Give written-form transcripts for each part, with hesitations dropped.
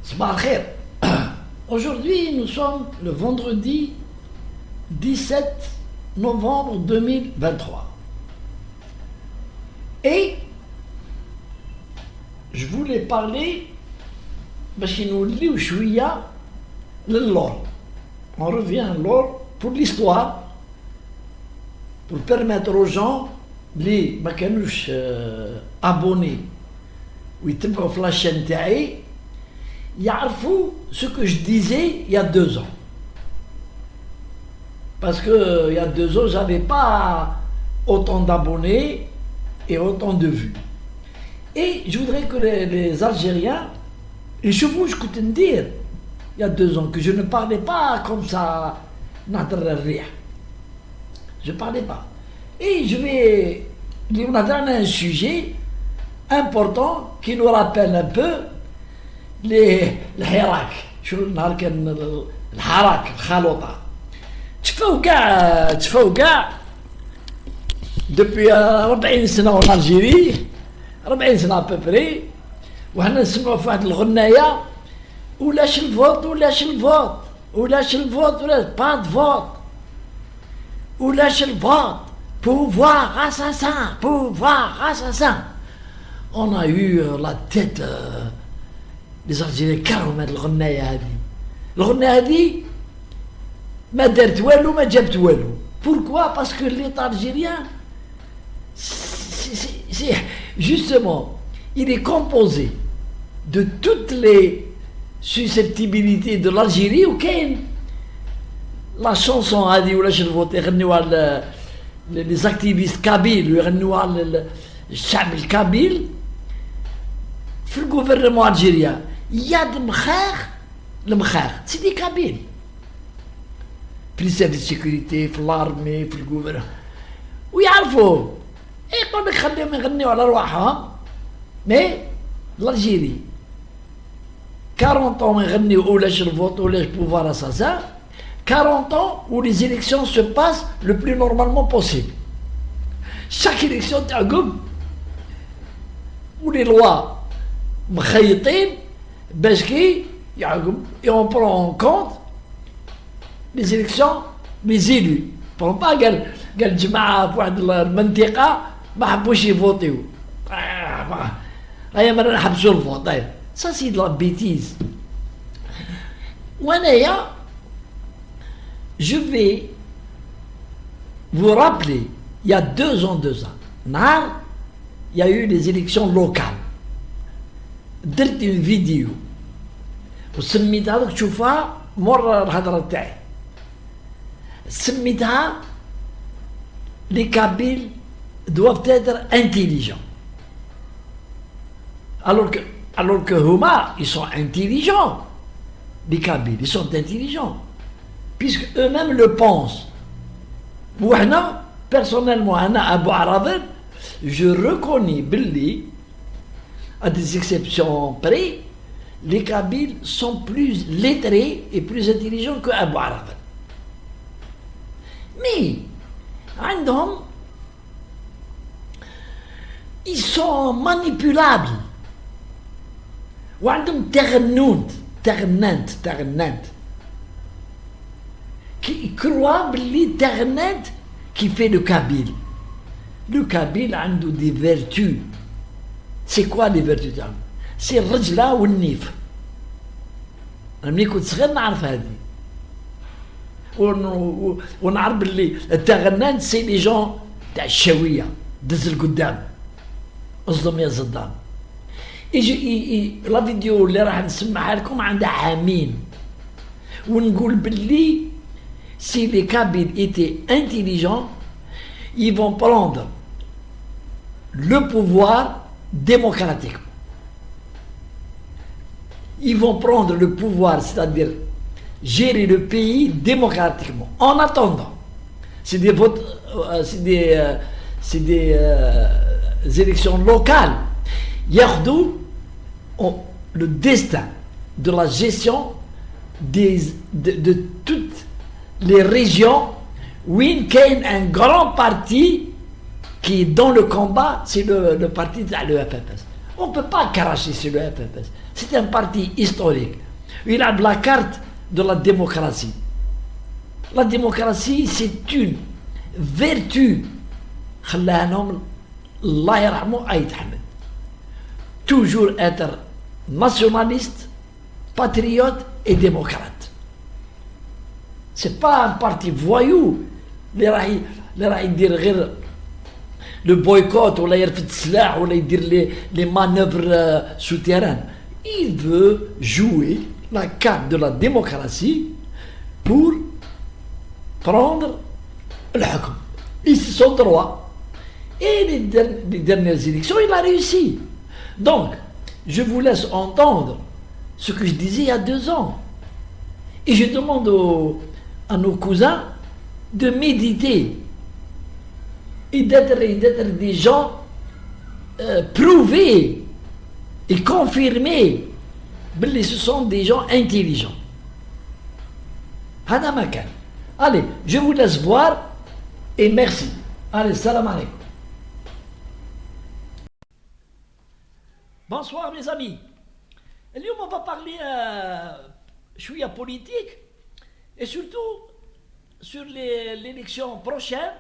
Sabah al-khair. Aujourd'hui, nous sommes le vendredi 17 novembre 2023. Et je voulais parler parce qu'il nous lit au chouïa le lore. On revient à l'or pour l'histoire, pour permettre aux gens les ما كانوش abonnés ويتبعوا في la chaîne تاعي يعرفوا ce que je disais il y a 2 ans. Parce que il y a 2 ans, j'avais pas autant d'abonnés et autant de vues. Et je voudrais que les Algériens, et je vous écoute dire, il y a 2 ans, que je ne parlais pas comme ça, je ne parlais pas. Et on a donné un sujet important qui nous rappelle un peu الحراك. شو النهار كان الحراك الخلوطة تفاو كاع depuis 40 سنة en Algérie 40 سنة ابوبري وحنا نسمعوا في واحد الغناية ولاش الفوت ولاش الفوت ولاش الفوت ولاش با دو فوت ولاش الفوت pouvoir assassin. On a eu la tête les Algériens كرهوا هاد الغناية هادي. الغناية هادي ما دارت والو ما جابت والو. Pourquoi? Parce que l'État algérien, c'est justement, il est composé de toutes les susceptibilités de l'Algérie وكاين la chanson هادي ولاش الفوت يغنيوها les activistes kabyles ويغنيوها الشعب الكابيل في الجوفرنمون الجيريان يا المخاخ سي دي كابيل في السيرفيس سيكوريتي في الارمي في الجوفرنمون ويعرفوا يقول لك خليهم يغنيوا على رواحهم مي الجيري 40 ans يغنيوا ولاش الفوت ولاش بوفوار اساسان 40 ans où les élections se passent le plus normalement possible. Chaque élection تاعكم où les lois مخيطين باش كي يعقب et on prend en compte les élections les élus. Prend pas قال جماعة في واحد المنطقة ما حبوش يفوتيو هيا مرة نحبسوا الفوت. طيب ça c'est de la bêtise. وانايا je vais vous rappeler, il y a 2 ans, il y a eu les élections locales. درت une vidéo وسميتها لك تشوفها مر الهضرة تاعي. سميتها les Kabyles doivent être intelligents. Alors que huma, ils sont intelligents. Les Kabyles, ils sont intelligents. Puisque eux-mêmes le pensent. Moi, personnellement, Abou Aradel, je reconnais, Billy, à des exceptions près, les Kabyles sont plus lettrés et plus intelligents que Abou Aradel. Mais, عندهم, ils sont manipulables. وعندهم تغننت. Qui croit l'internet qui fait le Kabyle. Le Kabyle a des vertus. C'est quoi les vertus? C'est الرجلة والنيف. أنا ملي كنت صغير نعرف هذه. ونعرف باللي التغنان سي لي جون تاع الشاوية دز القدام. اصدم يا صدام. لا فيديو اللي راح نسمعها لكم عندها عامين. ونقول باللي si les Kabyles étaient intelligents, ils vont prendre le pouvoir démocratiquement. Ils vont prendre le pouvoir, c'est-à-dire gérer le pays démocratiquement. En attendant, c'est des votes, c'est des élections locales. Yardou, le destin de la gestion de toutes les régions où il y a un grand parti qui est dans le combat, c'est le parti de l'EFFS. On ne peut pas cracher sur le FFS. C'est un parti historique. Il a la carte de la démocratie. La démocratie, c'est une vertu. Allah yarhamou Aïd Ahmed. Toujours être nationaliste, patriote et démocrate. C'est pas un parti voyou. اللي راح يدير غير le boycott ولا يرفد السلاح ولا يدير les manœuvres souterraines. Il veut jouer la carte de la démocratie pour prendre le حكم. Et c'est son droit. Et les dernières élections, il a réussi. Donc, je vous laisse entendre ce que je disais il y a 2 ans. Et je demande à nos cousins de méditer et d'être des gens prouvés et confirmés. Ce sont des gens intelligents. Hada Makan. Allez, je vous laisse voir et merci. Allez, salam alaikum. Bonsoir mes amis. اليوم on va parler شوية politique et surtout sur l'élection prochaine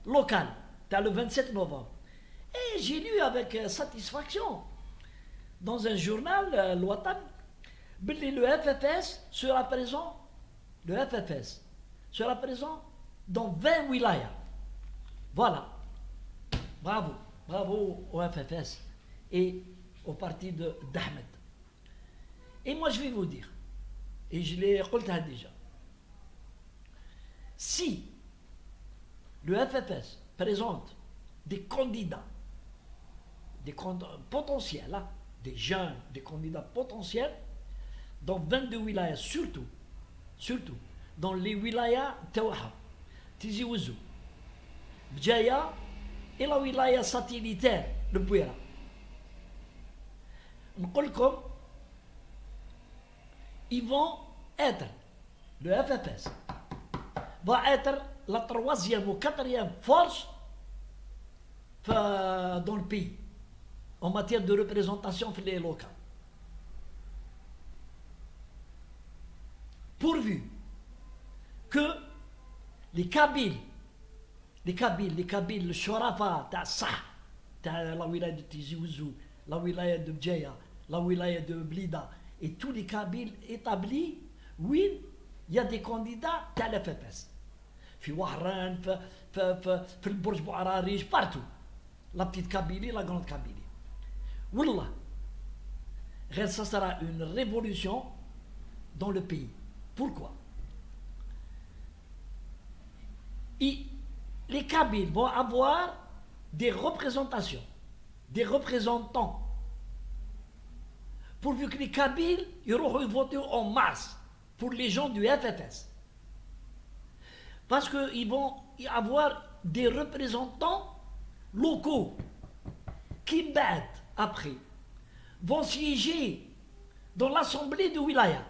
locale, le 27 novembre. Et j'ai lu avec satisfaction dans un journal, l'Ouatan, le FFS sera présent, dans 20 wilayas. Voilà. Bravo, bravo au FFS et au parti d'Ahmed. Et moi je vais vous dire, et je l'ai dit déjà, si le FFS présente des candidats, potentiels, hein, des jeunes, des candidats potentiels, dans 22 wilayas, surtout, dans les wilayas Tawaha, Tizi Ouzou, Bjaya et la wilaya satellitaire, le Bouira. Ils vont être, le FFS va être la 3e ou 4e force dans le pays en matière de représentation locale. Pourvu que les Kabyles, le Shorafa, la wilaya de Tizi Ouzou, la wilaya de Bjaya, la wilaya de Blida, et tous les Kabyles établis, oui, il y a des candidats à la FFS. في وهران في البرج بوعراريج partout. La petite Kabylie, la grande Kabylie. Wallah, ça sera une révolution dans le pays. Pourquoi? Et les Kabyles vont avoir des représentations, des représentants. Pourvu que les Kabyles iront voter en masse pour les gens du FFS. Parce qu'ils vont y avoir des représentants locaux qui battent après, vont siéger dans l'assemblée de Wilaya.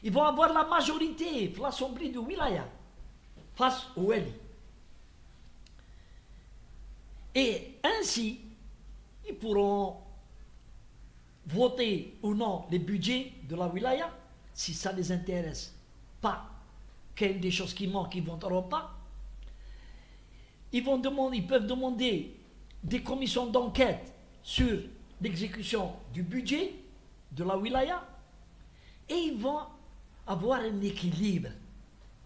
Ils vont avoir la majorité de l'assemblée de Wilaya face au Wali. Et ainsi, ils pourront voter ou non les budgets de la Wilaya si ça ne les intéresse pas. Qu'il y a des choses qui manquent, ils ne voteront pas. Ils peuvent demander des commissions d'enquête sur l'exécution du budget de la wilaya et ils vont avoir un équilibre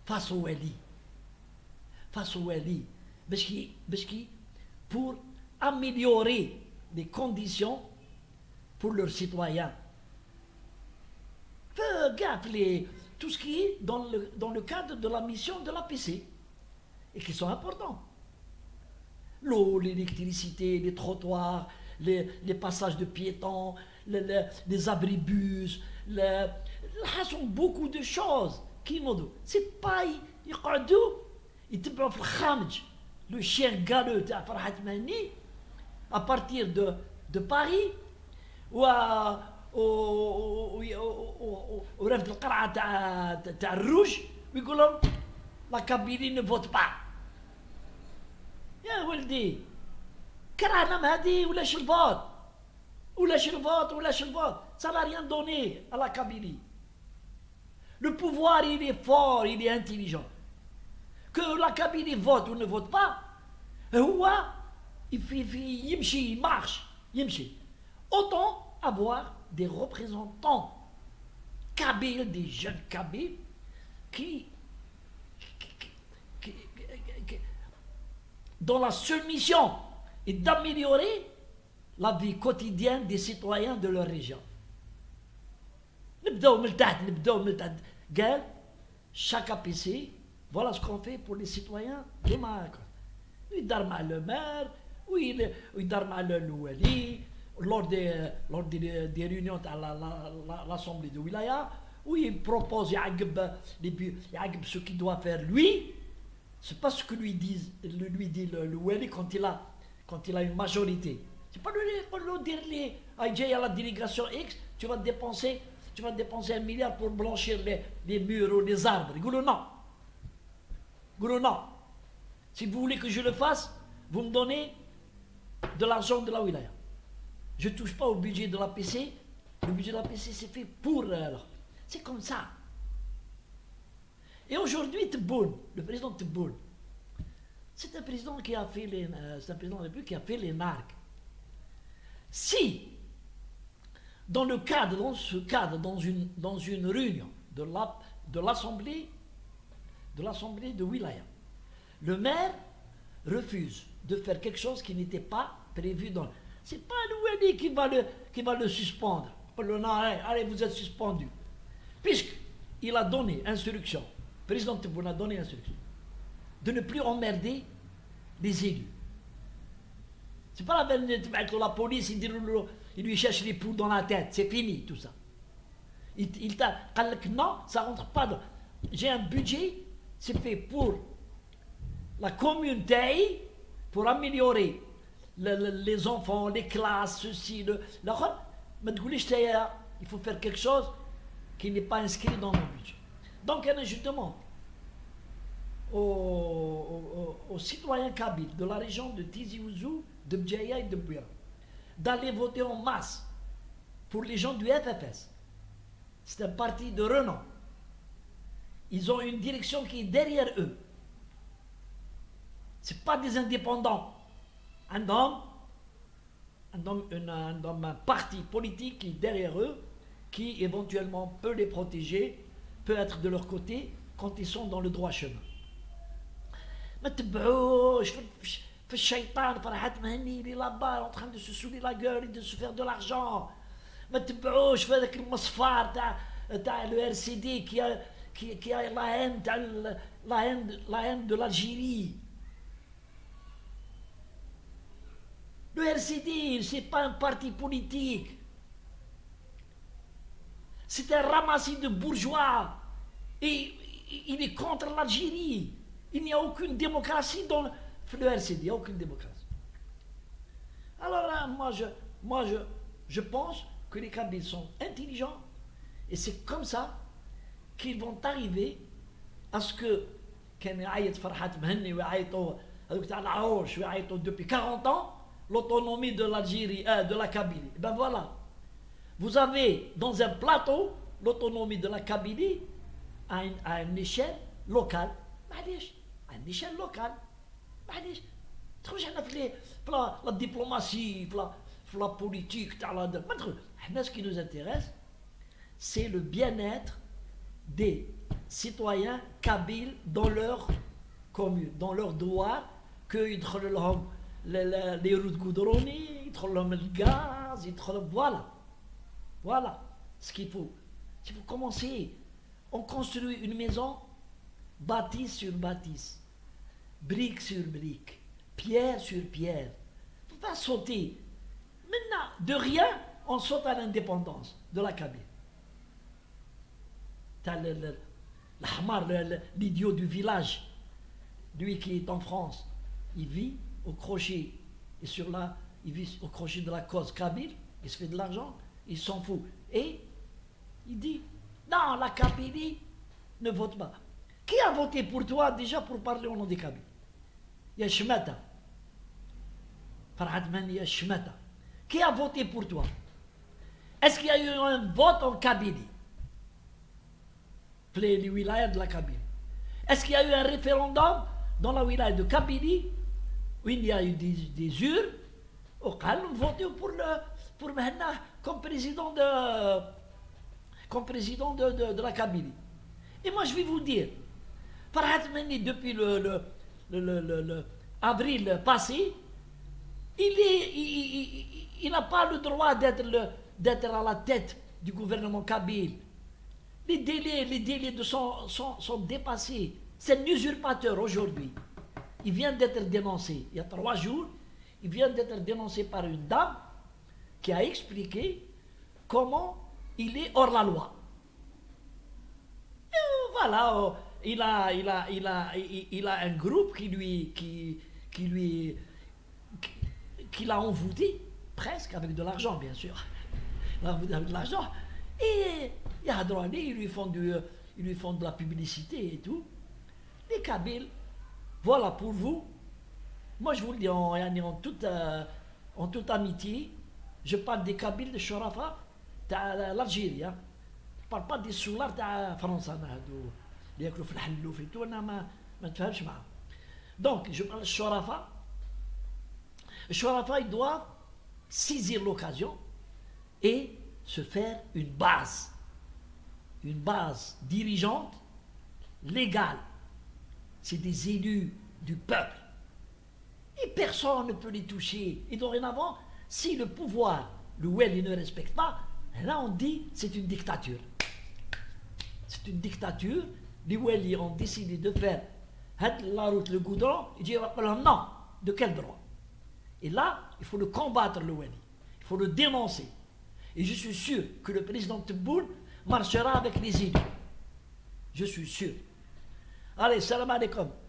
face au wali. Pour améliorer les conditions pour leurs citoyens. Tout ce qui est dans le cadre de la mission de l'APC et qui sont importants. L'eau, l'électricité, les trottoirs, les passages de piétons, les abribus, sont beaucoup de choses qui m'ont. C'est pas ils te prennent le chien galeux de Farhat Mani à partir de Paris ou ورفد القرعه تاع الروج ويقول لهم لا كابيلي ne vote pas. يا ولدي كرهنا هذه ولاش الفوت Ou lâche le vote, ou lâche le vote. Ça n'a rien donné à la Kabylie. Le pouvoir, il est fort, il est intelligent. Que la Kabylie vote ou ne vote pas, il marche. Autant avoir des représentants kabyles, des jeunes kabyles, qui, dont la seule mission est d'améliorer la vie quotidienne des citoyens de leur région. Chaque APC, voilà ce qu'on fait pour les citoyens de Maroc. Il darma le maire, il darma le louali, lors des réunions à l'Assemblée de Wilaya, où il propose ce qu'il doit faire lui. C'est pas ce que lui dit le Wali quand il a une majorité. C'est pas lui dire à la délégation X, tu vas dépenser 1 milliard pour blanchir les murs ou les arbres. Non. Si vous voulez que je le fasse, vous me donnez de l'argent de la wilaya. Je ne touche pas au budget de la PC. Le budget de la PC, c'est fait pour... c'est comme ça. Et aujourd'hui, Tebboune, le président Tebboune, c'est un président qui a fait c'est un président de la République qui a fait les narcs. Si, dans une réunion de l'Assemblée de Wilaya, le maire refuse de faire quelque chose qui n'était pas prévu dans... C'est pas l'Ouali qui va le suspendre. Non, allez, vous êtes suspendu. Puisqu'il a donné instruction, le président Tebboune a donné instruction, de ne plus emmerder les élus. C'est pas la peine de mettre la police, il lui cherche les poules dans la tête, c'est fini tout ça. Il t'a dit non, ça rentre pas dans... J'ai un budget, c'est fait pour la communauté, pour améliorer les enfants, les classes, ceci, il faut faire quelque chose qui n'est pas inscrit dans mon budget. Donc, je demande aux citoyens kabyles de la région de Tizi Ouzou, de Bdjaïa et de Bouya d'aller voter en masse pour les gens du FFS. C'est un parti de renom. Ils ont une direction qui est derrière eux. Ce pas des indépendants. Un parti politique qui est derrière eux, qui éventuellement peut les protéger, peut être de leur côté quand ils sont dans le droit chemin. ما تبعوش في الشيطان فرحات مهني اللي là-bas en train de se saouler la gueule et de se faire de l'argent. ما تبعوش في هذاك المصفار تاع le RCD qui a la haine de l'Algérie. Le RCD, c'est pas un parti politique. C'est un ramassis de bourgeois. Et il est contre l'Algérie. Il n'y a aucune démocratie dans le RCD. Il n'y a aucune démocratie. Alors là, moi, je pense que les Kabyles sont intelligents. Et c'est comme ça qu'ils vont arriver à ce que depuis 40 ans, l'autonomie de l'Algérie, de la Kabylie. Et ben voilà. Vous avez dans un plateau l'autonomie de la Kabylie à une échelle locale. À une échelle locale. La diplomatie, la politique, ce qui nous intéresse, c'est le bien-être des citoyens kabyles dans leur commune, dans leur droit, qu'ils trouvent les routes goudronnées, ils trouvent le gaz, ils trouvent... Voilà ce qu'il faut. Si vous commencez, on construit une maison, bâtisse sur bâtisse, brique sur brique, pierre sur pierre. Il ne faut pas sauter. Maintenant, de rien, on saute à l'indépendance de la Kabylie. T'as l'idiot du village, lui qui est en France, il vit au crochet, et il vit au crochet de la cause kabyle, il se fait de l'argent, il s'en fout. Et il dit, non, la Kabylie ne vote pas. Qui a voté pour toi déjà pour parler au nom des Kabyles? Il y a Shmata. Farhad Mani, il y a Shmata. Qui a voté pour toi? Est-ce qu'il y a eu un vote en Kabylie? Les wilayas de la Kabylie. Est-ce qu'il y a eu un référendum dans la wilaya de Kabylie où il y a eu des urnes au calme voté pour maintenant comme président de la Kabylie. Et moi je vais vous dire, Farhat Meni depuis le avril passé, il n'a pas le droit d'être à la tête du gouvernement kabyle. Les délais sont dépassés. C'est un usurpateur aujourd'hui. Il vient d'être dénoncé. Il y a 3 jours, il vient d'être dénoncé par une dame qui a expliqué comment il est hors la loi. Et voilà, il a un groupe qui l'a envoûté, presque avec de l'argent bien sûr. Il l'a envoûté avec de l'argent. Et ils lui font de la publicité et tout. Les Kabyles, voilà pour vous. Moi je vous le dis en toute amitié, je parle des Kabyles de Shorafa, de l'Algérie. Hein. Je ne parle pas des soulards de France. اللي ياكلوا في الحلوف et tout, انا ما نتفاهمش معاهم. Donc je parle de Shorafa. Shorafa, il doit saisir l'occasion et se faire une base dirigeante, légale. C'est des élus du peuple. Et personne ne peut les toucher. Et dorénavant, si le pouvoir, le Wali ne respecte pas, là on dit c'est une dictature. C'est une dictature. Les Wali ont décidé de faire la route, le goudron, et Dieu va dire non, de quel droit? Et là, il faut le combattre, le Wali. Il faut le dénoncer. Et je suis sûr que le président Tebboune marchera avec les élus. Je suis sûr. Allez, salam alaikum.